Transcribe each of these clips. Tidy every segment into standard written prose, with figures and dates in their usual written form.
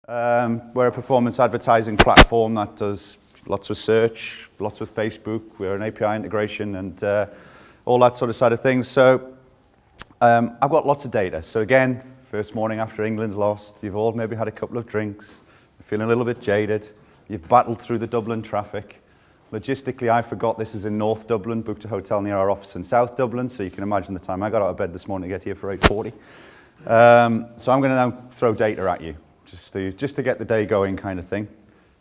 We're a performance advertising platform that does lots of search, lots with Facebook. We're an API integration and all that sort of side of things. So I've got lots of data. So again, first morning after England's lost, you've all maybe had a couple of drinks, you're feeling a little bit jaded, you've battled through the Dublin traffic. Logistically, I forgot this is in North Dublin, booked a hotel near our office in South Dublin, so you can imagine the time I got out of bed this morning to get here for 8:40. So I'm going to now throw data at you, just to get the day going kind of thing.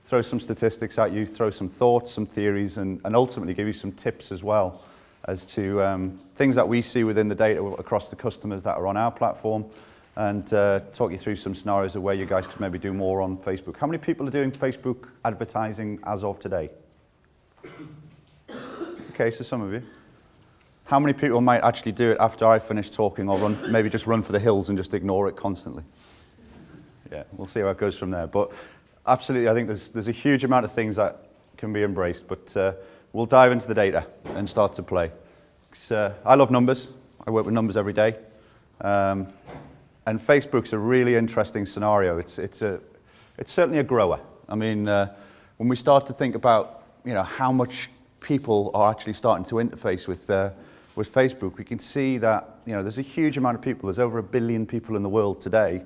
Throw some statistics at you, throw some thoughts, some theories, and ultimately give you some tips as well as to things that we see within the data across the customers that are on our platform, and talk you through some scenarios of where you guys could maybe do more on Facebook. How many people are doing Facebook advertising as of today? Okay, so some of you. How many people might actually do it after I finish talking, or maybe just run for the hills and just ignore it constantly? Yeah, we'll see how it goes from there. But absolutely, I think there's a huge amount of things that can be embraced, but we'll dive into the data and start to play. I love numbers. I work with numbers every day. And Facebook's a really interesting scenario. It's certainly a grower. I mean, when we start to think about how much people are actually starting to interface with Facebook, we can see that there's a huge amount of people. There's over 1 billion people in the world today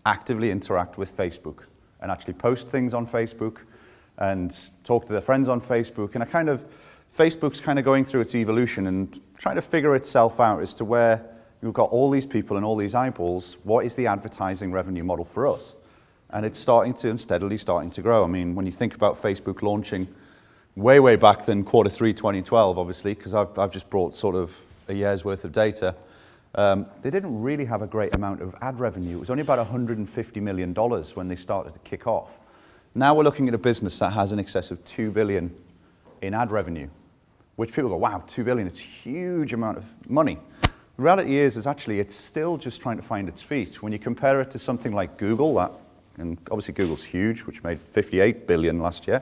actively interact with Facebook and actually post things on Facebook and talk to their friends on Facebook. And Facebook's kind of going through its evolution and trying to figure itself out as to where you've got all these people and all these eyeballs. What is the advertising revenue model for us? And it's steadily starting to grow. I mean, when you think about Facebook launching way back than Q3 2012, obviously, because I've just brought sort of a year's worth of data. They didn't really have a great amount of ad revenue. It was only about $150 million when they started to kick off. Now we're looking at a business that has in excess of $2 billion in ad revenue, which people go, wow, $2 billion, it's a huge amount of money. The reality is actually it's still just trying to find its feet. When you compare it to something like Google, and obviously Google's huge, which made $58 billion last year.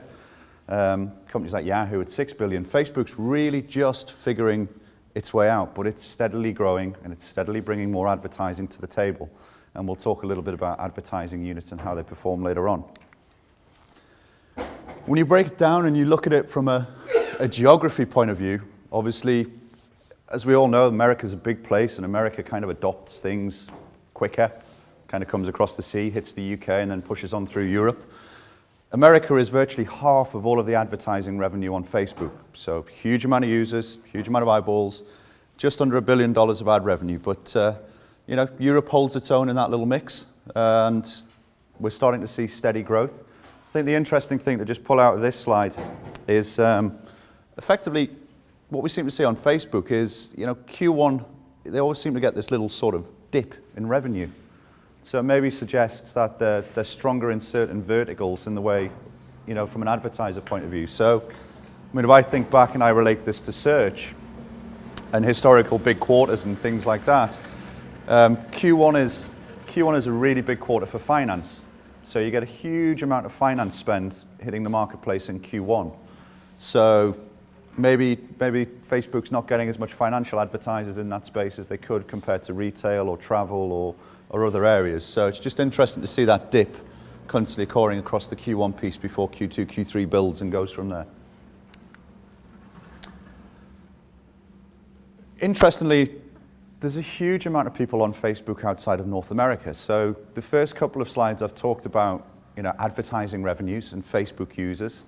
Companies like Yahoo at $6 billion. Facebook's really just figuring its way out, but it's steadily growing and it's steadily bringing more advertising to the table. And we'll talk a little bit about advertising units and how they perform later on. When you break it down and you look at it from a geography point of view, obviously, as we all know, America's a big place and America kind of adopts things quicker, kind of comes across the sea, hits the UK and then pushes on through Europe. America is virtually half of all of the advertising revenue on Facebook. So huge amount of users, huge amount of eyeballs, just under $1 billion of ad revenue. But Europe holds its own in that little mix, and we're starting to see steady growth. I think the interesting thing to just pull out of this slide is effectively what we seem to see on Facebook is Q1, they always seem to get this little sort of dip in revenue. So it maybe suggests that they're stronger in certain verticals in the way, from an advertiser point of view. So, I mean, if I think back and I relate this to search and historical big quarters and things like that, Q1 is a really big quarter for finance. So you get a huge amount of finance spend hitting the marketplace in Q1. So maybe Facebook's not getting as much financial advertisers in that space as they could compared to retail or travel or other areas. So it's just interesting to see that dip constantly occurring across the Q1 piece before Q2, Q3 builds and goes from there. Interestingly, there's a huge amount of people on Facebook outside of North America. So the first couple of slides I've talked about, advertising revenues and Facebook users,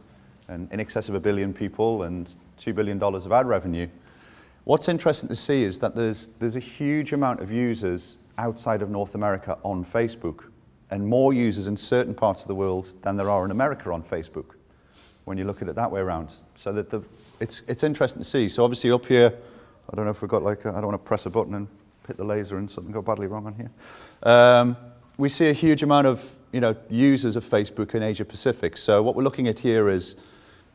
and in excess of 1 billion people and $2 billion of ad revenue. What's interesting to see is that there's a huge amount of users outside of North America on Facebook, and more users in certain parts of the world than there are in America on Facebook, when you look at it that way around. So that it's interesting to see. So obviously up here, I don't know if we've got I don't want to press a button and hit the laser and something go badly wrong on here. We see a huge amount of users of Facebook in Asia Pacific. So what we're looking at here is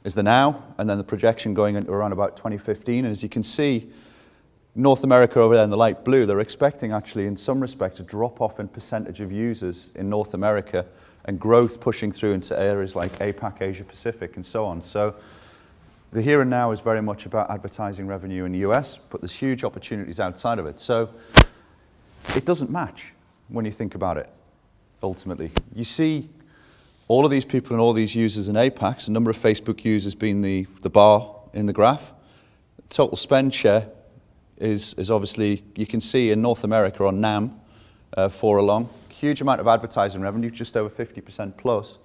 the now, and then the projection going into around about 2015. And as you can see, North America over there in the light blue, they're expecting actually in some respect a drop off in percentage of users in North America and growth pushing through into areas like APAC, Asia Pacific and so on. So the here and now is very much about advertising revenue in the US, but there's huge opportunities outside of it. So it doesn't match when you think about it, ultimately. You see all of these people and all these users in APAC, so number of Facebook users being the bar in the graph. Total spend share is obviously, you can see in North America on NAM, 4 along, huge amount of advertising revenue, just over 50% plus.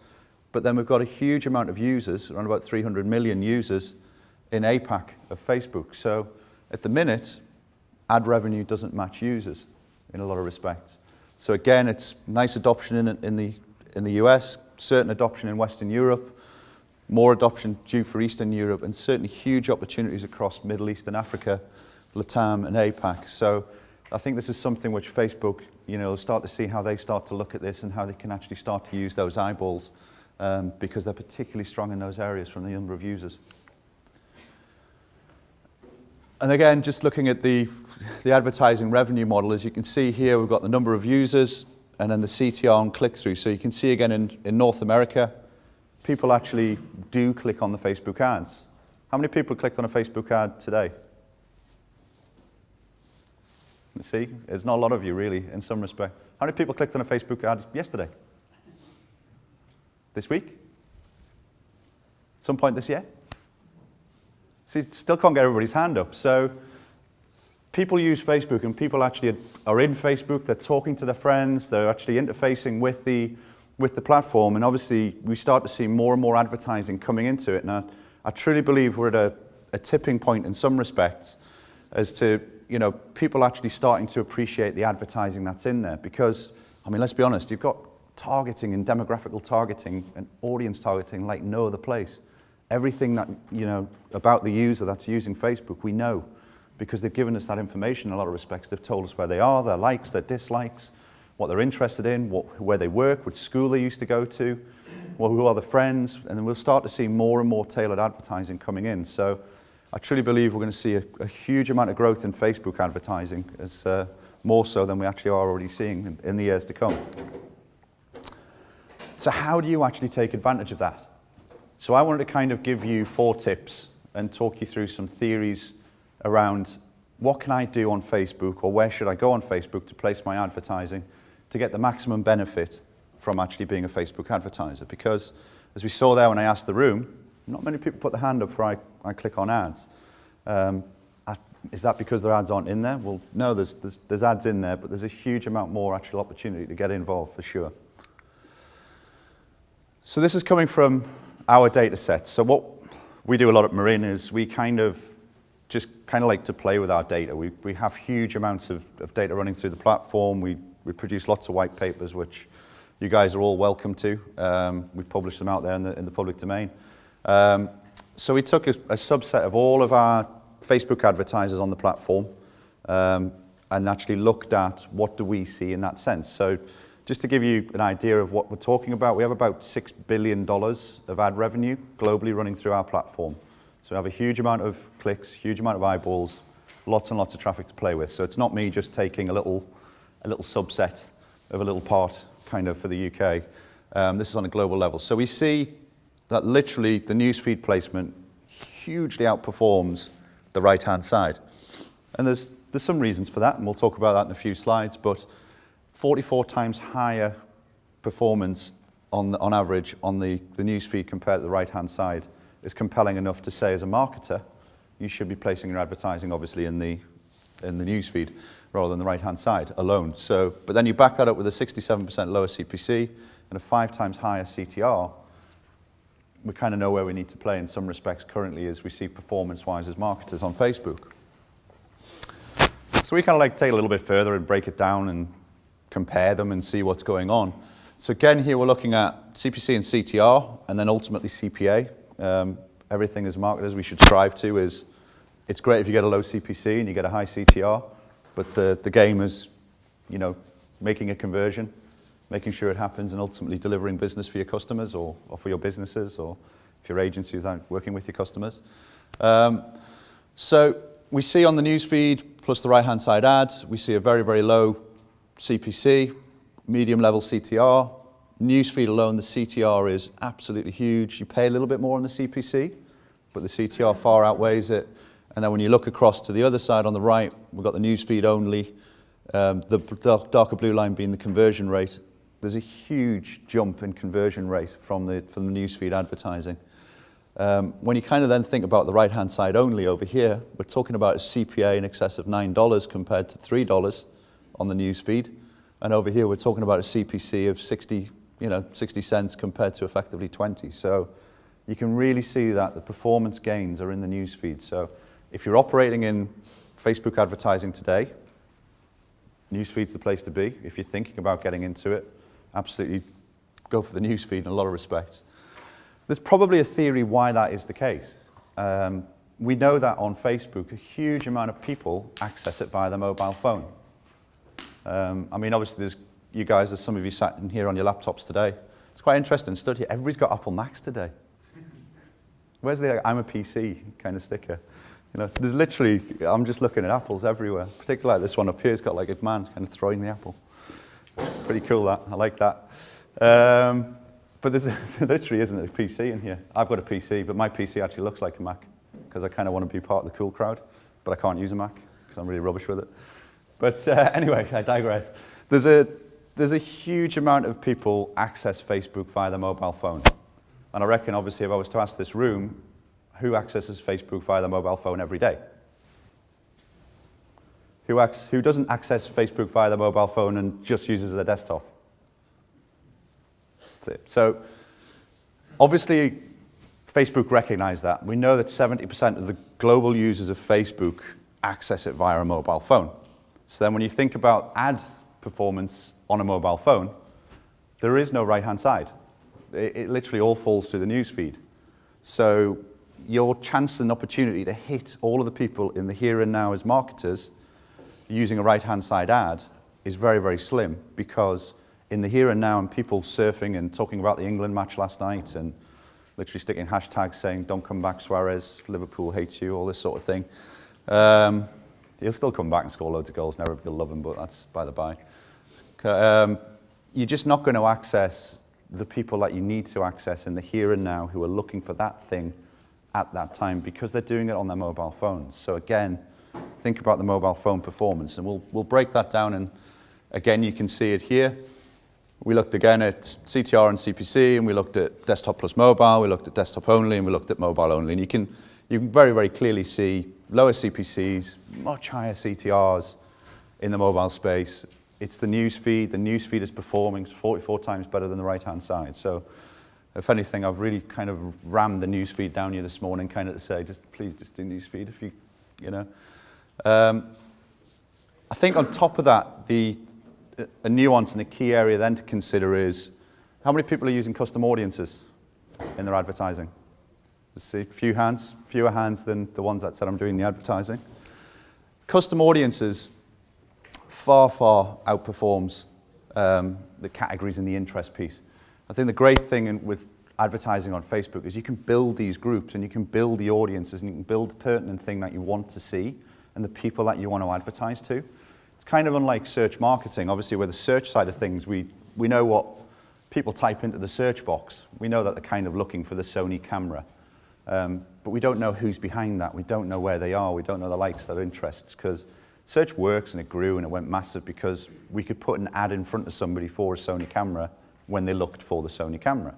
But then we've got a huge amount of users, around about 300 million users in APAC of Facebook. So at the minute, ad revenue doesn't match users in a lot of respects. So again, it's nice adoption in the US, certain adoption in Western Europe, more adoption due for Eastern Europe, and certainly huge opportunities across Middle East and Africa, LATAM and APAC. So I think this is something which Facebook, will start to see how they start to look at this and how they can actually start to use those eyeballs because they're particularly strong in those areas from the number of users. And again, just looking at the advertising revenue model, as you can see here, we've got the number of users and then the CTR on click-through. So you can see again in North America, people actually do click on the Facebook ads. How many people clicked on a Facebook ad today? Let's see, there's not a lot of you really, in some respect. How many people clicked on a Facebook ad yesterday? This week? Some point this year? See, still can't get everybody's hand up. So people use Facebook, and people actually are in Facebook, they're talking to their friends, they're actually interfacing with the platform, and obviously we start to see more and more advertising coming into it. Now, I truly believe we're at a tipping point in some respects as to, people actually starting to appreciate the advertising that's in there. Because, let's be honest, you've got targeting and demographical targeting and audience targeting like no other place. Everything that, about the user that's using Facebook, we know, because they've given us that information in a lot of respects. They've told us where they are, their likes, their dislikes, what they're interested in, where they work, which school they used to go to, who are the friends, and then we'll start to see more and more tailored advertising coming in. So I truly believe we're going to see a huge amount of growth in Facebook advertising, as more so than we actually are already seeing in the years to come. So how do you actually take advantage of that? So I wanted to kind of give you 4 tips and talk you through some theories around what can I do on Facebook, or where should I go on Facebook to place my advertising to get the maximum benefit from actually being a Facebook advertiser. Because as we saw there when I asked the room, not many people put their hand up before I click on ads. Is that because their ads aren't in there? Well, no, there's ads in there, but there's a huge amount more actual opportunity to get involved for sure. So this is coming from our data set. So what we do a lot at Marin is we kind of like to play with our data. We have huge amounts of data running through the platform. We produce lots of white papers, which you guys are all welcome to. We publish them out there in the public domain. So we took a subset of all of our Facebook advertisers on the platform and actually looked at what do we see in that sense. So just to give you an idea of what we're talking about, we have about $6 billion of ad revenue globally running through our platform. So we have a huge amount of clicks, huge amount of eyeballs, lots and lots of traffic to play with. So it's not me just taking a little subset of a little part kind of for the UK. This is on a global level. So we see that literally the newsfeed placement hugely outperforms the right-hand side. And there's some reasons for that, and we'll talk about that in a few slides, but 44 times higher performance on average on the newsfeed compared to the right-hand side is compelling enough to say, as a marketer, you should be placing your advertising obviously in the newsfeed rather than the right-hand side alone. So, but then you back that up with a 67% lower CPC and a 5 times higher CTR. We kind of know where we need to play in some respects currently as we see performance-wise as marketers on Facebook. So we kind of like take it a little bit further and break it down and compare them and see what's going on. So again, here we're looking at CPC and CTR, and then ultimately CPA. Everything as marketers we should strive to is, it's great if you get a low CPC and you get a high CTR, but the game is, making a conversion, making sure it happens, and ultimately delivering business for your customers or for your businesses, or if your agency is working with your customers. So we see on the newsfeed plus the right-hand side ads, we see a very, very low CPC, medium level CTR. Newsfeed alone, the CTR is absolutely huge. You pay a little bit more on the CPC, but the CTR far outweighs it. And then when you look across to the other side on the right, we've got the newsfeed only, the darker blue line being the conversion rate, there's a huge jump in conversion rate from the newsfeed advertising. When you kind of then think about the right-hand side only over here, we're talking about a CPA in excess of $9 compared to $3 on the newsfeed. And over here, we're talking about a CPC of 60 cents compared to effectively 20. So you can really see that the performance gains are in the newsfeed. So if you're operating in Facebook advertising today, newsfeed's the place to be. If you're thinking about getting into it, absolutely go for the newsfeed in a lot of respects. There's probably a theory why that is the case. We know that on Facebook, a huge amount of people access it via their mobile phone. I mean, obviously, there's some of you sat in here on your laptops today. It's quite interesting study. Everybody's got Apple Macs today. Where's the I'm a PC kind of sticker? You know, there's literally, I'm just looking at apples everywhere. Particularly like this one up here, it's got like a man kind of throwing the apple. Pretty cool, that. I like that. But there literally isn't a PC in here. I've got a PC, but my PC actually looks like a Mac because I kind of want to be part of the cool crowd, but I can't use a Mac because I'm really rubbish with it. But anyway, I digress. There's a huge amount of people access Facebook via their mobile phone. And I reckon, obviously, if I was to ask this room, who accesses Facebook via their mobile phone every day? Who doesn't access Facebook via their mobile phone and just uses their desktop? That's it. So, obviously, Facebook recognized that. We know that 70% of the global users of Facebook access it via a mobile phone. So then when you think about ad performance on a mobile phone, there is no right-hand side. It literally all falls through the newsfeed. So your chance and opportunity to hit all of the people in the here and now as marketers using a right-hand side ad is very, very slim, because in the here and now and people surfing and talking about the England match last night and literally sticking hashtags saying, don't come back Suarez, Liverpool hates you, all this sort of thing. He'll still come back and score loads of goals, never will love him, but that's by the by. You're just not going to access the people that you need to access in the here and now who are looking for that thing at that time because they're doing it on their mobile phones. So again, think about the mobile phone performance, and we'll break that down, and again, you can see it here. We looked again at CTR and CPC, and we looked at desktop plus mobile, we looked at desktop only, and we looked at mobile only. And you can very, very clearly see lower CPCs, much higher CTRs in the mobile space. It's the newsfeed. The newsfeed is performing 44 times better than the right-hand side. So if anything, I've really kind of rammed the newsfeed down you this morning, kind of to say, please just do newsfeed if you know. I think on top of that, a nuance and a key area then to consider is how many people are using custom audiences in their advertising? See, fewer hands than the ones that said I'm doing the advertising. Custom audiences far outperforms the categories in the interest piece. I think the great thing with advertising on Facebook is you can build these groups and you can build the audiences and you can build the pertinent thing that you want to see and the people that you want to advertise to. It's kind of unlike search marketing. Obviously, with the search side of things, we know what people type into the search box. We know that they're kind of looking for the Sony camera. But we don't know who's behind that. We don't know where they are. We don't know the likes, their interests, because search works and it grew and it went massive because we could put an ad in front of somebody for a Sony camera when they looked for the Sony camera.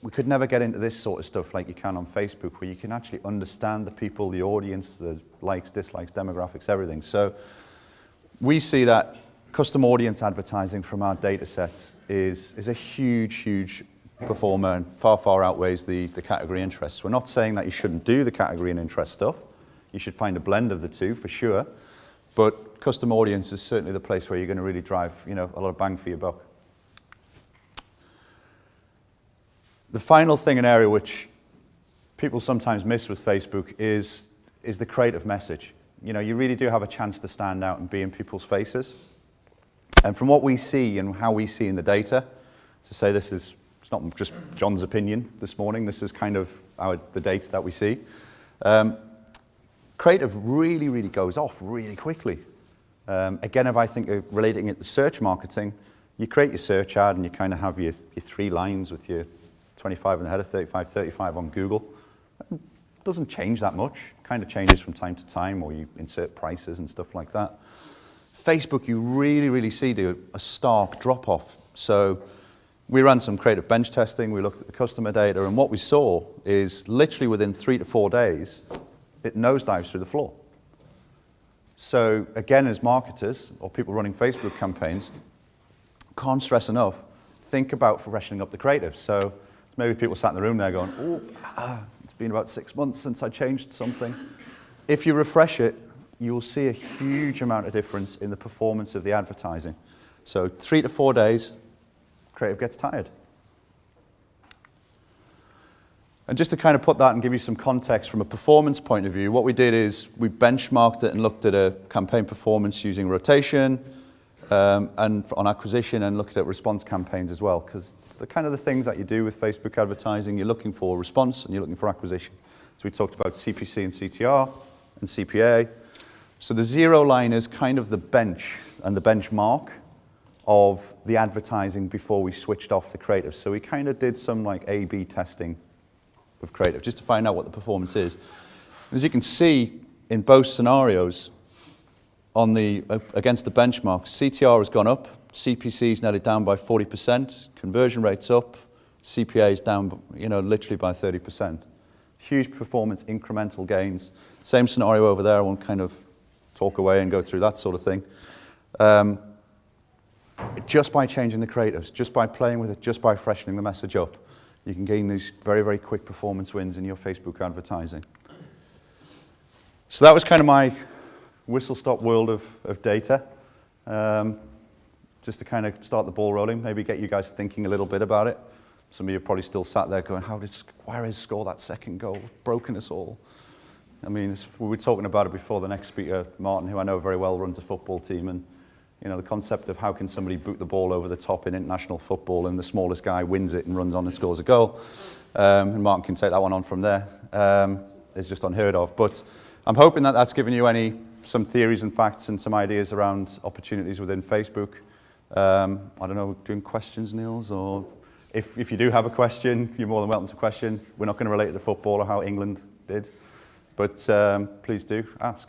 We could never get into this sort of stuff like you can on Facebook, where you can actually understand the people, the audience, the likes, dislikes, demographics, everything. So we see that custom audience advertising from our data sets is a huge performer and far outweighs the category interests. We're not saying that you shouldn't do the category and interest stuff. You should find a blend of the two for sure. But custom audience is certainly the place where you're going to really drive, a lot of bang for your buck. The final thing, an area which people sometimes miss with Facebook is the creative message. You really do have a chance to stand out and be in people's faces. And from what we see and how we see in the data, to say it's not just John's opinion this morning, this is kind of the data that we see. Creative really goes off really quickly. Again, if I think of relating it to search marketing, you create your search ad and you kind of have your 3 lines with your 25 in the header, 35 on Google. It doesn't change that much. It kind of changes from time to time, or you insert prices and stuff like that. Facebook, you really, really see a stark drop-off. So we ran some creative bench testing, we looked at the customer data, and what we saw is literally within 3 to 4 days, it nosedives through the floor. So again, as marketers or people running Facebook campaigns, can't stress enough, think about freshening up the creative. So maybe people sat in the room there going, it's been about 6 months since I changed something. If you refresh it, you'll see a huge amount of difference in the performance of the advertising. So 3 to 4 days, creative gets tired. And just to kind of put that and give you some context from a performance point of view, what we did is we benchmarked it and looked at a campaign performance using rotation and on acquisition, and looked at response campaigns as well, because the kind of the things that you do with Facebook advertising, you're looking for response and you're looking for acquisition. So we talked about CPC and CTR and CPA. So the 0 line is kind of the bench and the benchmark of the advertising before we switched off the creative. So we kind of did some like A/B testing of creative just to find out what the performance is. As you can see in both scenarios, on the against the benchmark, CTR has gone up, CPC is nearly down by 40%, conversion rate's up, CPA is down, literally by 30%. Huge performance incremental gains. Same scenario over there. I won't kind of talk away and go through that sort of thing. Just by changing the creatives, just by playing with it, just by freshening the message up, you can gain these very, very quick performance wins in your Facebook advertising. So that was kind of my whistle-stop world of data. Just to kind of start the ball rolling, maybe get you guys thinking a little bit about it. Some of you are probably still sat there going, how did Suarez score that second goal? Broken us all. I mean, we were talking about it before. The next speaker, Martin, who I know very well, runs a football team, and the concept of how can somebody boot the ball over the top in international football and the smallest guy wins it and runs on and scores a goal. And Martin can take that one on from there. It's just unheard of. But I'm hoping that that's given you some theories and facts and some ideas around opportunities within Facebook. I don't know, doing questions, Niels, or if you do have a question, you're more than welcome to question. We're not going to relate it to football or how England did, but please do ask.